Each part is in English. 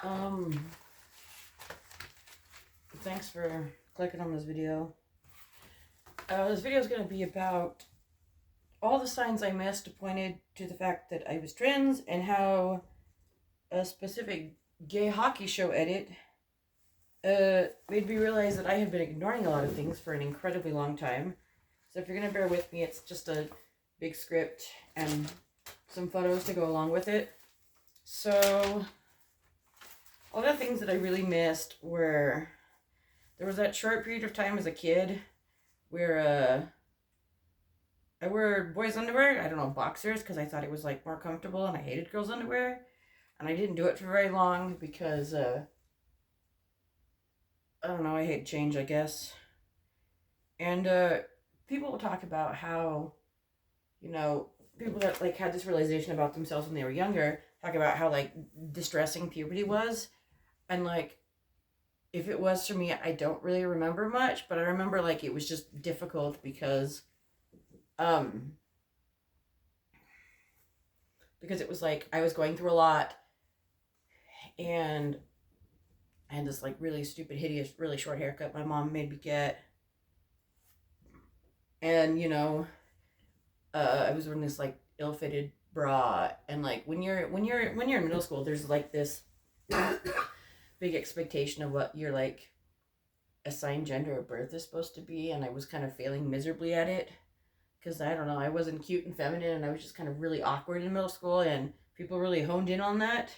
Um, Thanks for clicking on this video. This video is going to be about all the signs I missed pointed to the fact that I was trans and how a specific gay hockey show edit made me realize that I have been ignoring a lot of things for an incredibly long time. So if you're going to bear with me, it's just a big script and some photos to go along with it. So all the things that I really missed were, there was that short period of time as a kid where I wore boys' underwear, I don't know, boxers, because I thought it was like more comfortable and I hated girls' underwear. And I didn't do it for very long because, I don't know, I hate change, I guess. And people will talk about how, people that like had this realization about themselves when they were younger, talk about how like distressing puberty was. And like, if it was for me, I don't really remember much, but I remember like it was just difficult because it was like I was going through a lot and I had this like really stupid, hideous, really short haircut my mom made me get. And I was wearing this like ill-fitted bra, and like when you're in middle school, there's like this big expectation of what your like assigned gender at birth is supposed to be, and I was kind of failing miserably at it because I don't know, I wasn't cute and feminine, and I was just kind of really awkward in middle school, and people really honed in on that.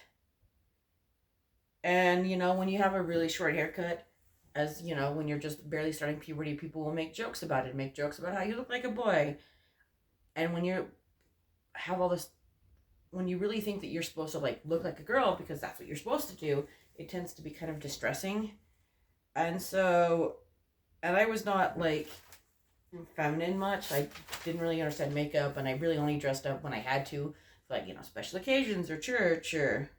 And when you have a really short haircut, as when you're just barely starting puberty, people will make jokes about it, make jokes about how you look like a boy. And when you have all this, when you really think that you're supposed to like look like a girl because that's what you're supposed to do, it tends to be kind of distressing. And so, and I was not like feminine much. I didn't really understand makeup, and I really only dressed up when I had to, like special occasions or church or.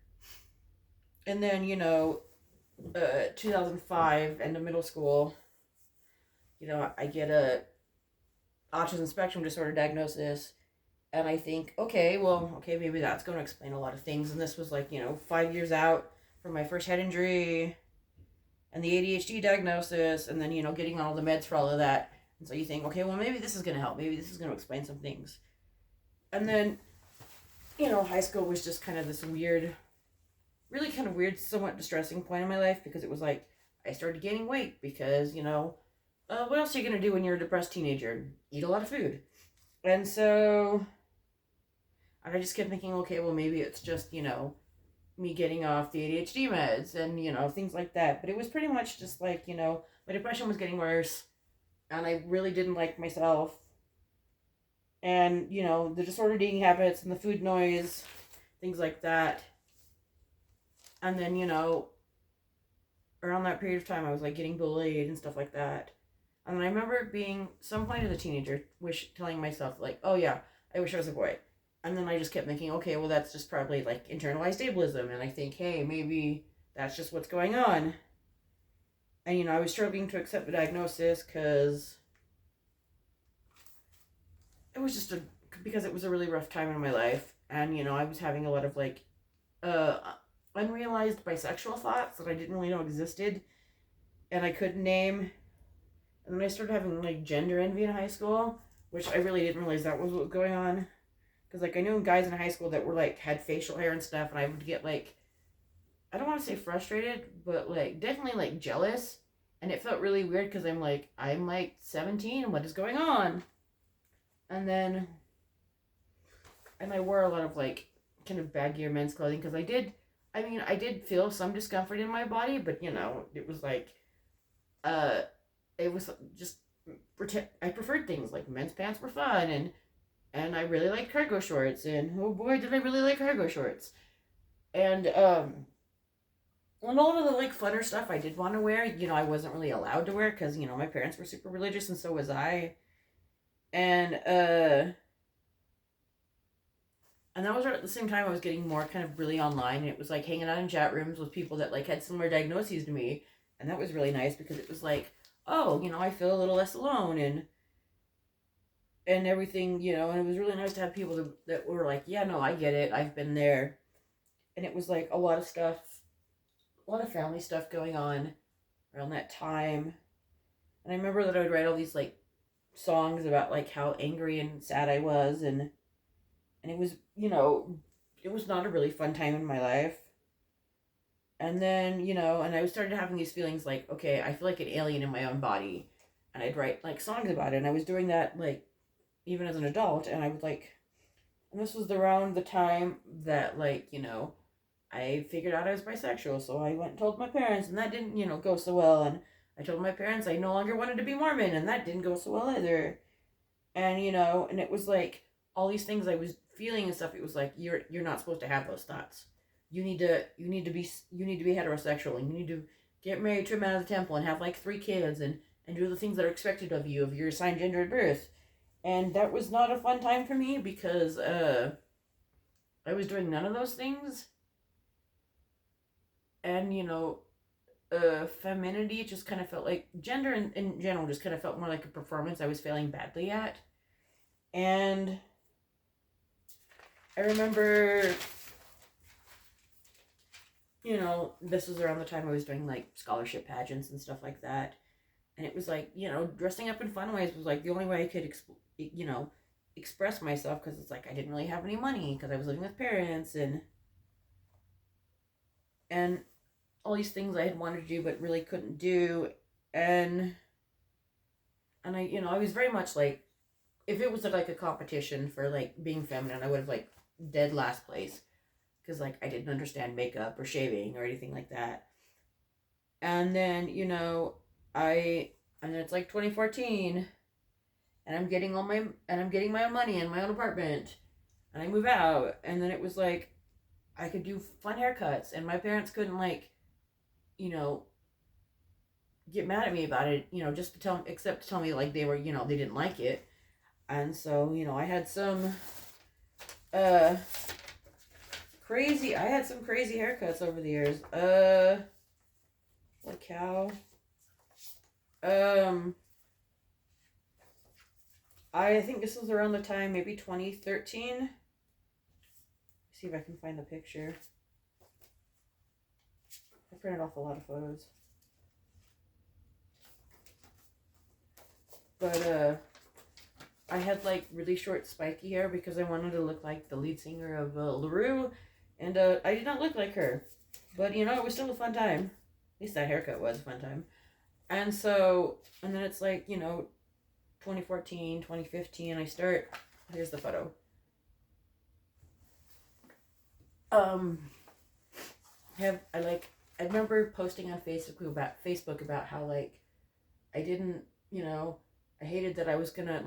And then 2005, end of middle school, I get a autism spectrum disorder diagnosis, and I think, okay, maybe that's going to explain a lot of things. And this was like 5 years out from my first head injury and the ADHD diagnosis, and then getting on all the meds for all of that. And so you think, okay, well, maybe this is going to help, maybe this is going to explain some things. And then high school was just kind of this weird, really kind of weird, somewhat distressing point in my life, because it was like I started gaining weight because what else are you gonna do when you're a depressed teenager? Eat a lot of food. And so I just kept thinking, okay, well, maybe it's just me getting off the ADHD meds and things like that. But it was pretty much just like my depression was getting worse, and I really didn't like myself, and the disordered eating habits and the food noise, things like that. And then, around that period of time, I was like getting bullied and stuff like that. And then I remember being some point as a teenager, telling myself like, oh yeah, I wish I was a boy. And then I just kept thinking, okay, well, that's just probably like internalized ableism. And I think, hey, maybe that's just what's going on. And I was struggling to accept the diagnosis because it was just because it was a really rough time in my life. And I was having a lot of like unrealized bisexual thoughts that I didn't really know existed and I couldn't name. And then I started having like gender envy in high school, which I really didn't realize that was what was going on. Because like I knew guys in high school that were like had facial hair and stuff, and I would get like, I don't want to say frustrated, but like definitely like jealous. And it felt really weird because I'm like 17, what is going on? And I wore a lot of like kind of baggier men's clothing because I did feel some discomfort in my body, but it was like, it was just, I preferred things like men's pants were fun, and I really liked cargo shorts, and oh boy, did I really like cargo shorts. And all of the like funner stuff I did want to wear, I wasn't really allowed to wear because, my parents were super religious and so was I. And that was right at the same time I was getting more kind of really online. And it was like hanging out in chat rooms with people that like had similar diagnoses to me. And that was really nice because it was like, oh, I feel a little less alone and everything, and it was really nice to have people that were like, yeah, no, I get it. I've been there. And it was like a lot of stuff a lot of family stuff going on around that time. And I remember that I would write all these like songs about like how angry and sad I was, and it was, it was not a really fun time in my life. And then, and I started having these feelings like, okay, I feel like an alien in my own body. And I'd write like songs about it. And I was doing that like even as an adult. And I would like, and this was around the time that like, I figured out I was bisexual. So I went and told my parents, and that didn't, go so well. And I told my parents I no longer wanted to be Mormon, and that didn't go so well either. And, and it was like all these things I was feeling and stuff. It was like, you're not supposed to have those thoughts. You need to be heterosexual, and you need to get married to a man of the temple and have like 3 kids and do the things that are expected of you of your assigned gender at birth. And that was not a fun time for me because I was doing none of those things. And femininity just kind of felt like gender in general just kind of felt more like a performance I was failing badly at. And I remember, this was around the time I was doing like scholarship pageants and stuff like that. And it was like, dressing up in fun ways was like the only way I could, express myself, because it's like I didn't really have any money because I was living with parents, and all these things I had wanted to do but really couldn't do. And I was very much like, if it was like a competition for like being feminine, I would have like dead last place, because like I didn't understand makeup or shaving or anything like that. And then and then it's like 2014, and I'm getting my own money and my own apartment, and I move out, and then it was like I could do fun haircuts, and my parents couldn't like, get mad at me about it, just to except to tell me like they were, they didn't like it. And so, I had some crazy haircuts over the years. Like how I think this was around the time, maybe 2013. See if I can find the picture. I printed off a lot of photos. But I had like really short spiky hair because I wanted to look like the lead singer of LaRue, and I did not look like her. But it was still a fun time. At least that haircut was a fun time. And so, and then it's like, 2014, 2015, here's the photo. I remember posting on Facebook about how like I didn't, I hated that I was gonna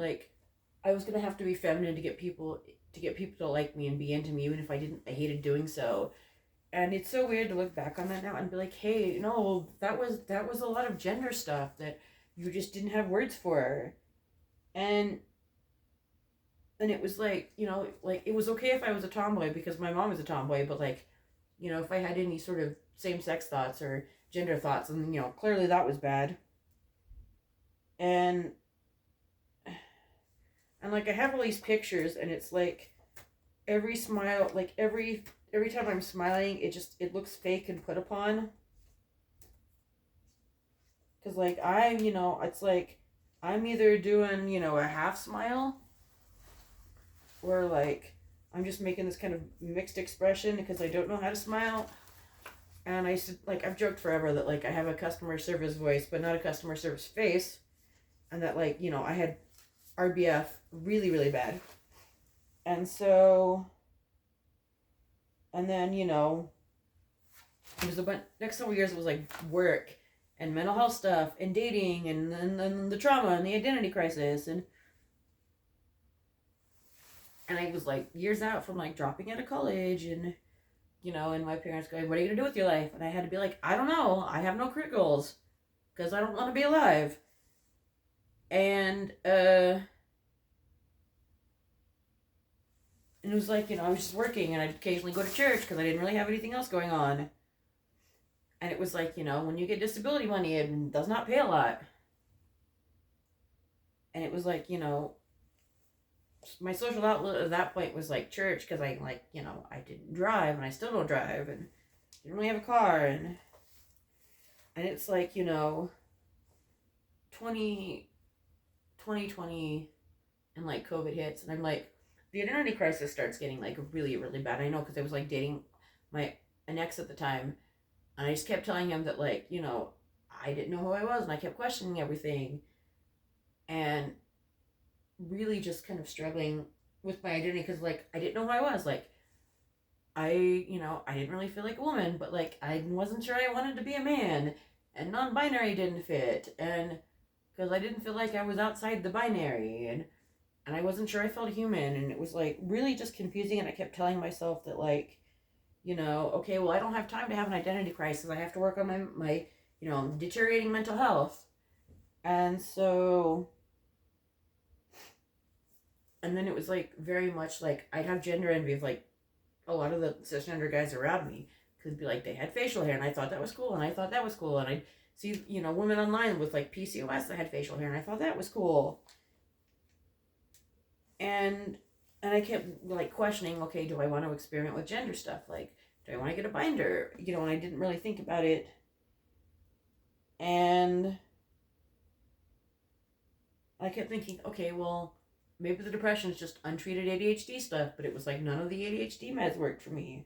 have to be feminine to get people to like me and be into me, even if I hated doing so. And it's so weird to look back on that now and be like, hey, no, that was a lot of gender stuff that you just didn't have words for. And it was like, like it was okay if I was a tomboy because my mom was a tomboy, but like, if I had any sort of same-sex thoughts or gender thoughts, and clearly that was bad. And like I have all these pictures, and it's like every smile, like every time I'm smiling, it looks fake and put upon. Cause like it's like I'm either doing a half smile, or like I'm just making this kind of mixed expression because I don't know how to smile. And I said, like, I've joked forever that like I have a customer service voice but not a customer service face, and that like I had RBF really, really bad. And so, and then, it was next couple years it was like work and mental health stuff and dating and then the trauma and the identity crisis. And I was like years out from like dropping out of college, and, and my parents going, what are you going to do with your life? And I had to be like, I don't know. I have no career goals because I don't want to be alive. And it was like, I was just working, and I'd occasionally go to church because I didn't really have anything else going on. And it was like, when you get disability money, it does not pay a lot. And it was like, my social outlet at that point was like church, because I like, I didn't drive, and I still don't drive, and didn't really have a car. And And it's like, 20, 2020 and like COVID hits, and I'm like, the identity crisis starts getting like really, really bad. I know, because I was like dating my an ex at the time, and I just kept telling him that, like, I didn't know who I was, and I kept questioning everything, and really just kind of struggling with my identity, because like I didn't know who I was. Like, I didn't really feel like a woman, but like I wasn't sure I wanted to be a man, and non-binary didn't fit, and because I didn't feel like I was outside the binary, and I wasn't sure I felt human, and it was like really just confusing, and I kept telling myself that, like, okay, well, I don't have time to have an identity crisis. I have to work on my deteriorating mental health. And so, and then it was like very much like I'd have gender envy of like a lot of the cisgender guys around me, could be like they had facial hair, and I thought that was cool, and I thought that was cool, and I'd see women online with like PCOS that had facial hair, and I thought that was cool, and I kept like questioning, okay, do I want to experiment with gender stuff? Like, do I want to get a binder? And I didn't really think about it, and I kept thinking, okay, well, maybe the depression is just untreated ADHD stuff, but it was like none of the ADHD meds worked for me.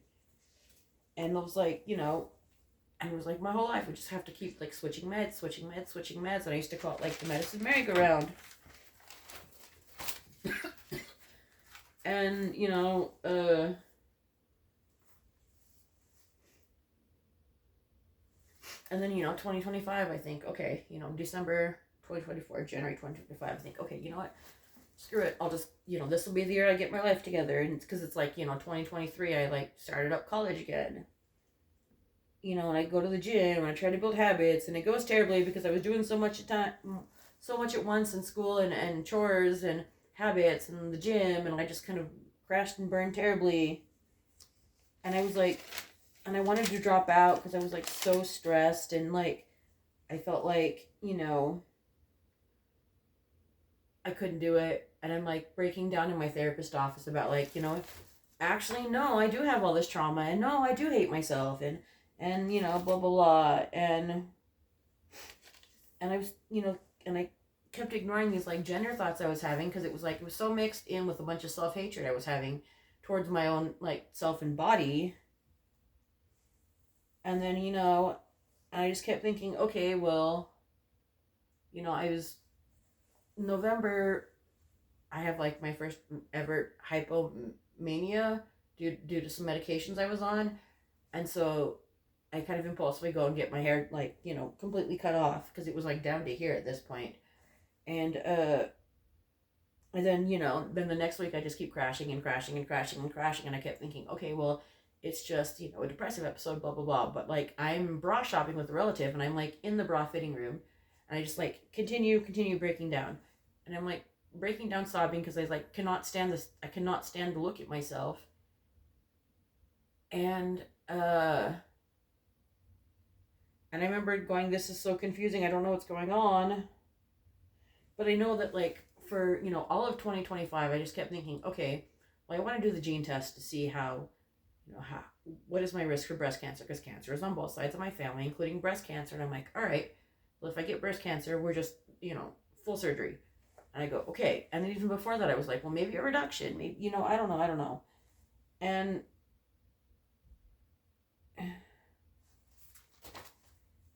And it was like, and it was like my whole life, I just have to keep like switching meds. And I used to call it like the medicine merry-go-round. And, and then, 2025, I think, okay, December 2024, January 2025, I think, okay, you know what? Screw it. I'll just, this will be the year I get my life together. And it's because it's like, 2023, I like started up college again. And I go to the gym and I try to build habits, and it goes terribly because I was doing so much at once in school and chores and habits and the gym, and I just kind of crashed and burned terribly. And I was like, and I wanted to drop out because I was like so stressed, and like I felt like, I couldn't do it. And I'm like breaking down in my therapist office about like, actually, no, I do have all this trauma, and no, I do hate myself, and blah, blah, blah. And I was, and I kept ignoring these like gender thoughts I was having, because it was like, it was so mixed in with a bunch of self-hatred I was having towards my own like self and body. And then, I just kept thinking, okay, well, I was November, I have like my first ever hypomania due to some medications I was on. And so I kind of impulsively go and get my hair like, completely cut off, because it was like down to here at this point. And then, then the next week I just keep crashing and crashing and crashing and crashing. And I kept thinking, okay, well, it's just, a depressive episode, blah, blah, blah. But like, I'm bra shopping with a relative, and I'm like in the bra fitting room, and I just like continue breaking down. And I'm like breaking down sobbing, because I like cannot stand this. I cannot stand to look at myself. And I remember going, this is so confusing. I don't know what's going on. But I know that like for, all of 2025, I just kept thinking, okay, well, I want to do the gene test to see how, what is my risk for breast cancer? Because cancer is on both sides of my family, including breast cancer. And I'm like, all right, well, if I get breast cancer, we're just, full surgery. And I go, okay. And then even before that, I was like, well, maybe a reduction. Maybe, I don't know. And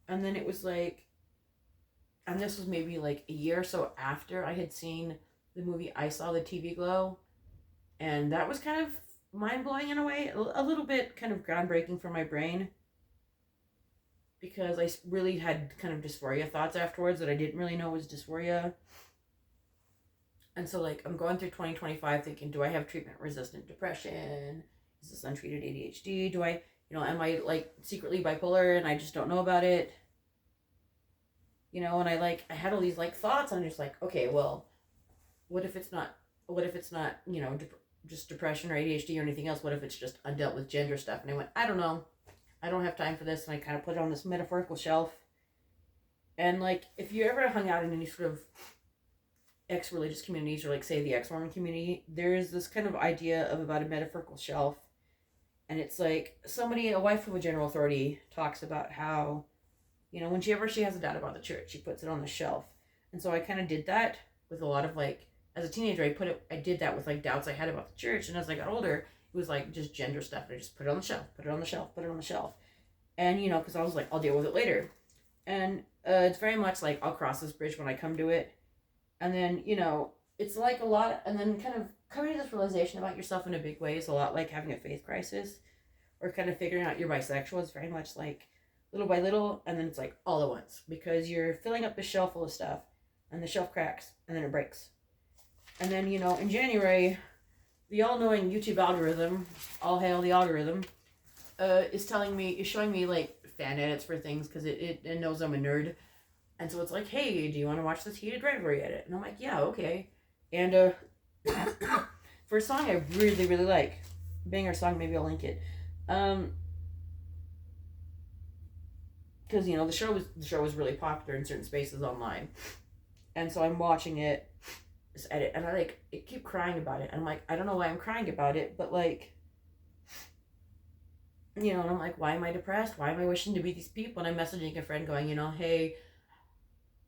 then it was like, and this was maybe like a year or so after I had seen the movie I Saw the TV Glow. And that was kind of mind-blowing in a way, a little bit kind of groundbreaking for my brain, because I really had kind of dysphoria thoughts afterwards that I didn't really know was dysphoria. And so like I'm going through 2025 thinking, do I have treatment-resistant depression? Is this untreated ADHD? Do I, am I like secretly bipolar and I just don't know about it? And I had all these like thoughts, and I'm just like, okay, well, what if it's not, just depression or ADHD or anything else? What if it's just undealt with gender stuff? And I went, I don't know. I don't have time for this. And I kind of put it on this metaphorical shelf. And like, if you ever hung out in any sort of ex-religious communities, or like say the ex-Mormon community, there is this kind of idea of about a metaphorical shelf. And it's like a wife of a general authority talks about how You know, whenever she has a doubt about the church, she puts it on the shelf. And so I kind of did that with a lot of like, as a teenager, I did that with like doubts I had about the church. And as I got older, it was like just gender stuff. I just put it on the shelf, put it on the shelf, put it on the shelf. And, you know, because I was like, I'll deal with it later. And it's very much like I'll cross this bridge when I come to it. And then, you know, it's like a lot, and then kind of coming to this realization about yourself in a big way is a lot like having a faith crisis or kind of figuring out you're bisexual. It's very much like little by little, and then it's like all at once because you're filling up the shelf full of stuff and the shelf cracks and then it breaks. And then, you know, in January, the all-knowing YouTube algorithm, all hail the algorithm, is showing me like fan edits for things because it knows I'm a nerd. And so it's like, hey, do you want to watch this heated rivalry edit? And I'm like, yeah, okay. And for a song I really, really like, banger song, maybe I'll link it. Because, you know, the show was really popular in certain spaces online. And so I'm watching it, this edit, and I keep crying about it. And I'm like, I don't know why I'm crying about it, but like, you know, and I'm like, why am I depressed? Why am I wishing to be these people? And I'm messaging a friend going, you know, hey,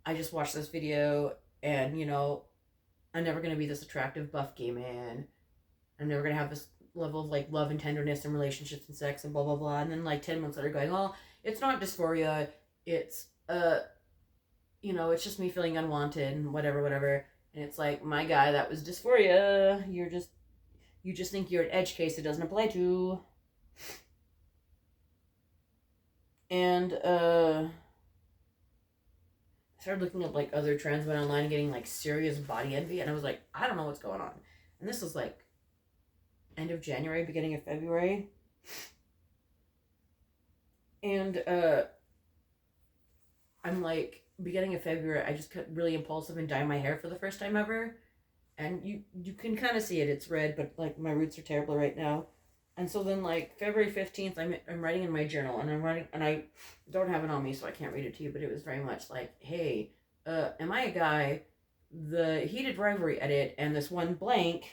I just watched this video and, you know, I'm never going to be this attractive buff gay man. I'm never going to have this level of like love and tenderness and relationships and sex and blah, blah, blah. And then like 10 months later going, well, it's not dysphoria. It's, you know, it's just me feeling unwanted and whatever. And it's like, my guy, that was dysphoria. You just think you're an edge case it doesn't apply to. And, I started looking at like other trends went online and getting like serious body envy, and I was like, I don't know what's going on. And this was like end of January, beginning of February. And I'm like, beginning of February, I just got really impulsive and dye my hair for the first time ever. And you can kind of see it, it's red, but like my roots are terrible right now. And so then like February 15th, I'm writing in my journal, and I don't have it on me, so I can't read it to you, but it was very much like, hey, am I a guy? The heated rivalry edit and this one blank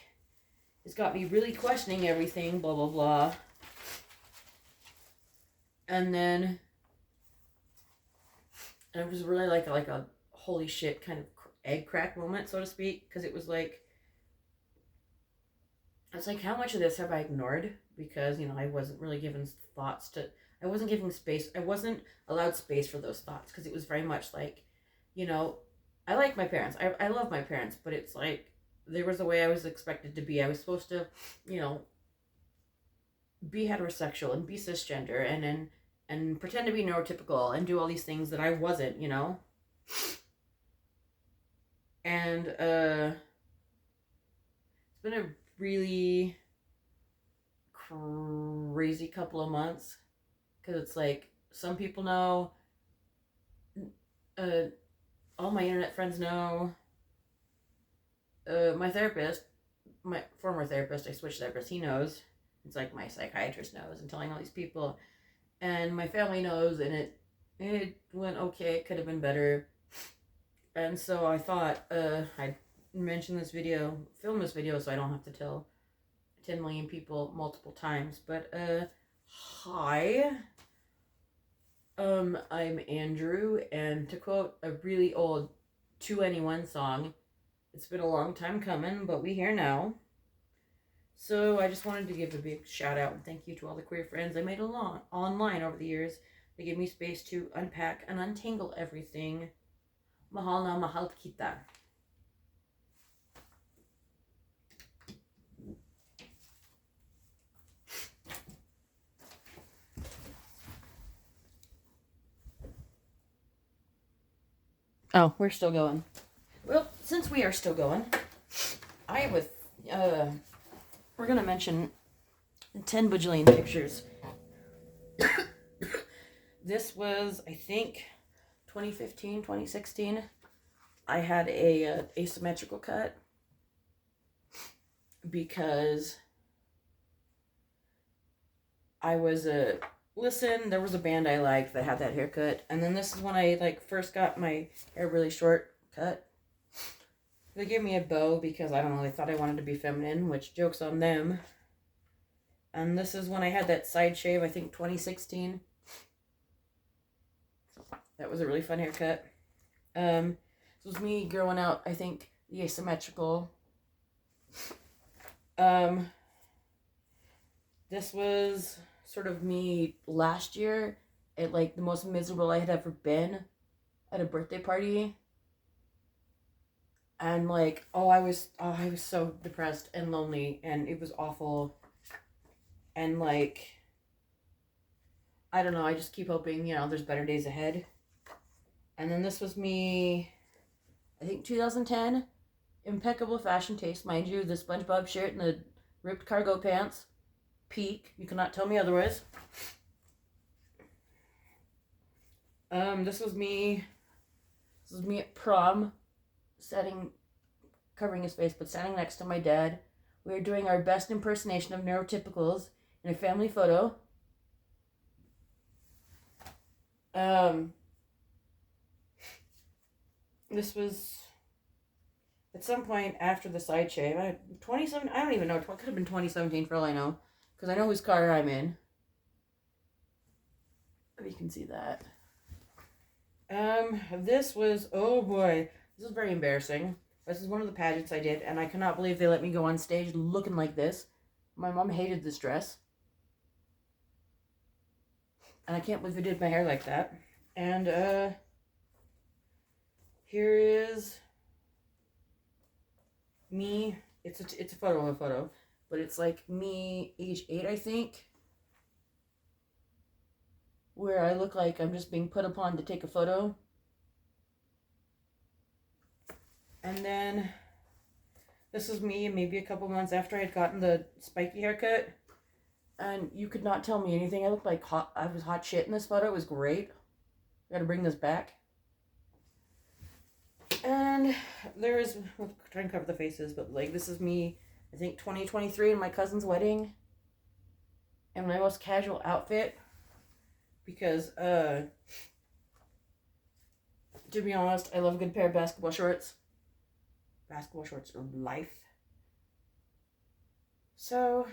has got me really questioning everything, blah, blah, blah. And then it was really like a holy shit kind of egg crack moment, so to speak, because it was like, it's like, how much of this have I ignored? Because, you know, I wasn't really given thoughts to, I wasn't giving space, I wasn't allowed space for those thoughts, because it was very much like, you know, I like my parents, I love my parents, but it's like, there was a way I was expected to be. I was supposed to, you know, be heterosexual and be cisgender and pretend to be neurotypical and do all these things that I wasn't, you know? And, it's been a really crazy couple of months, because it's like, some people know, all my internet friends know, my therapist, my former therapist, I switched therapists, he knows, it's like my psychiatrist knows, and telling all these people, and my family knows, and it went okay, it could have been better. And so I thought, I'd mention this video, film this video, so I don't have to tell 10 million people multiple times. But hi, I'm Andrew, and to quote a really old To Anyone song, it's been a long time coming, but we here now. So I just wanted to give a big shout out and thank you to all the queer friends I made online over the years. They gave me space to unpack and untangle everything. Mahal na mahal kita. Oh, we're still going. Well, since we are still going, we're gonna mention 10 bajillion pictures. This was, I think, 2015, 2016. I had a asymmetrical cut because I was there was a band I liked that had that haircut, and then this is when I like first got my hair really short cut. They gave me a bow because, I don't know, they thought I wanted to be feminine, which joke's on them. And this is when I had that side shave, I think 2016. That was a really fun haircut. This was me growing out, I think, the asymmetrical. This was sort of me last year at like the most miserable I had ever been at a birthday party. And like, I was so depressed and lonely and it was awful. And like, I don't know, I just keep hoping, there's better days ahead. And then this was me, I think 2010, impeccable fashion taste, mind you, the SpongeBob shirt and the ripped cargo pants, peak, you cannot tell me otherwise. This was me at prom, covering his face, but standing next to my dad. We were doing our best impersonation of neurotypicals in a family photo. This was at some point after the side shave. I don't even know. It could have been 2017 for all I know, because I know whose car I'm in. You can see that. This was, oh boy, this is very embarrassing. This is one of the pageants I did, and I cannot believe they let me go on stage looking like this. My mom hated this dress. And I can't believe they did my hair like that. And, here is me. It's a photo of a photo, but it's like me age 8, I think, where I look like I'm just being put upon to take a photo. And then this is me maybe a couple months after I had gotten the spiky haircut, and you could not tell me anything. I looked like I was hot shit in this photo. It was great. I gotta bring this back. And we'll try and cover the faces, but like this is me, I think 2023 in my cousin's wedding, and my most casual outfit, because to be honest, I love a good pair of basketball shorts. Basketball shorts are life. So